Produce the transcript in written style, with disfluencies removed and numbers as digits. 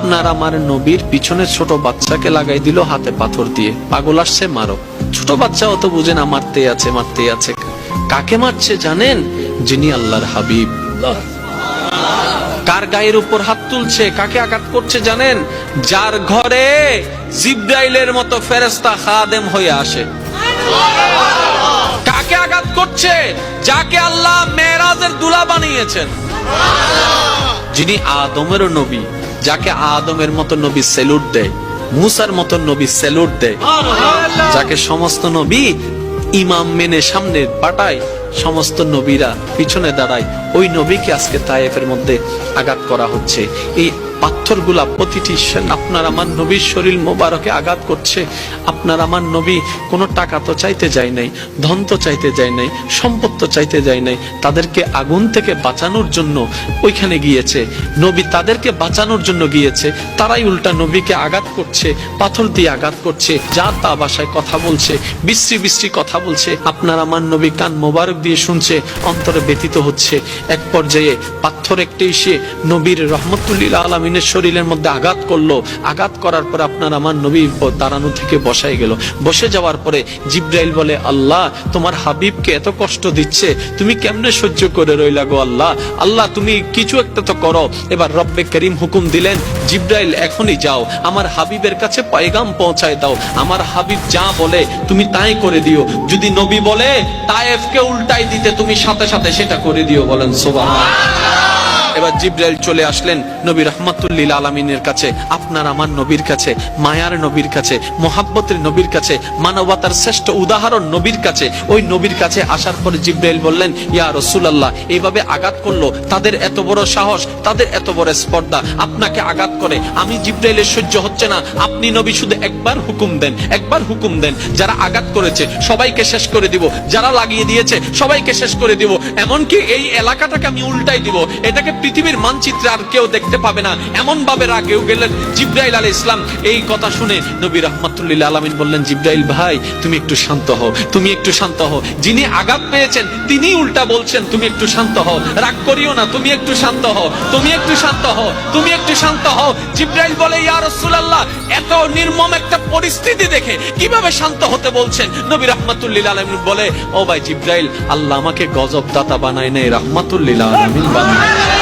আপনার আমার নবীর পিছনে ছোট বাচ্চাকে লাগাই দিল হাতে পাথর দিয়ে, পাগল আসছে মারো। ছোট বাচ্চা অত বুঝে না, মারতে আছে মারতে আছে। কাকে মারছে জানেন? যিনি আল্লাহর হাবিব। কার গায়ের উপর হাত তুলছে, কাকে আঘাত করছে জানেন? যার ঘরে জিবরাইলের মতো ফেরেশতা খাদেম হয়ে আসে। কাকে আঘাত করছে? যাকে আল্লাহ মেরাজের দুলা বানিয়েছেন, যিনি আদমেরও নবী, যাকে আদমের মতো নবী স্যালুট দেয়, মুসার মতো নবী স্যালুট দেয়, যাকে সমস্ত নবী ইমাম মেনে সামনে পাঠায়, সমস্ত নবীরা পিছনে দাঁড়ায়, ওই নবীকে আজকে তায়েফের মধ্যে আঘাত করা হচ্ছে। এই পাথরগুলা প্রতিটি আপনার আমার নবীর শরীর মোবারকে আঘাত করছে। আপনার আমার নবী কোনো টাকা তো চাইতে যায় নাই, ধন তো চাইতে যায় নাই, সম্পদ তো চাইতে যায় নাই, তাদেরকে আগুন থেকে বাঁচানোর জন্য ওইখানে গিয়েছে। নবী তাদেরকে বাঁচানোর জন্য গিয়েছে, তারাই উল্টা নবীকে আঘাত করছে, পাথর দিয়ে আঘাত করছে, যা তা ভাষায় কথা বলছে, বিশ্রী বিশ্রী কথা বলছে। আপনার আমার নবী কান মোবারক দিয়ে শুনছে, অন্তরে ব্যথিত হচ্ছে। এক পর্যায়ে পাথর একটি এসে নবীর রহমতুল্লিল আলামিনের শরীরের মধ্যে আঘাত করলো। আঘাত করার পরে আপনার আমার নবী দাঁড়ানো থেকে বসাই গেল। বসে যাওয়ার পরে জিবরাইল বলে, আল্লাহ তোমার হাবিবকে এত কষ্ট দিচ্ছে, তুমি কেমনে সহ্য করে রইলা গো আল্লাহ? আল্লাহ তুমি কিছু একটা তো করো। এবার রব্বে করিম হুকুম দিলেন, জিবরাইল এখনই যাও, আমার হাবিবের কাছে পয়গাম পৌঁছায় দাও। আমার হাবিব যা বলে তুমি তাই করে দিও। যদি নবী বলে তায়েফকে উল্টাই দিতে, তুমি সাথে সাথে সেটা করে দিও। বলেন সুবহানাল্লাহ। এবার জিবরাইল চলে আসলেন নবী রহমাতুল্লিল আলামিনের কাছে, আপনার আমার নবীর কাছে, মায়ার নবীর কাছে, মোহাব্বতের নবীর কাছে, মানবতার শ্রেষ্ঠ উদাহরণ নবীর কাছে। ওই নবীর কাছে আসার পরে জিবরাইল বললেন, ইয়া রাসূলুল্লাহ, এইভাবে আঘাত করলো, তাদের এত বড় সাহস, তাদের এত বড় স্পর্ধা, আপনাকে আঘাত করে। আমি জিবরাইলের সহ্য হচ্ছে না, আপনি নবী শুধু একবার হুকুম দেন, একবার হুকুম দেন। যারা আঘাত করেছে সবাইকে শেষ করে দিব, যারা লাগিয়ে দিয়েছে সবাইকে শেষ করে দিব, এমনকি এই এলাকাটাকে আমি উল্টাই দিব, এটাকে পৃথিবীর মানচিত্রে আর কেউ দেখতে পাবে না, এমন ভাবে রাগেও গেলেন জিবরাইল আলাইহিস সালাম। এই কথা শুনে নবী রাহমাতুল্লিল আলামিন বললেন, জিবরাইল ভাই তুমি একটু শান্ত হও, তুমি একটু শান্ত হও। যিনি আঘাত পেয়েছেন তিনি উল্টা বলছেন তুমি একটু শান্ত হও, রাগ করিও না, তুমি একটু শান্ত হও, তুমি একটু শান্ত হও, তুমি একটু শান্ত হও। জিবরাইল বলে, ইয়া রাসূলুল্লাহ, এত নির্মম একটা পরিস্থিতি দেখে কিভাবে শান্ত হতে বলছেন? নবী রাহমাতুল্লিল আলামিন বলে, ও ভাই জিবরাইল, আল্লাহ আমাকে গজব দাতা বানায় নাই, রাহমাতুল্লিল আলামিন বানায়।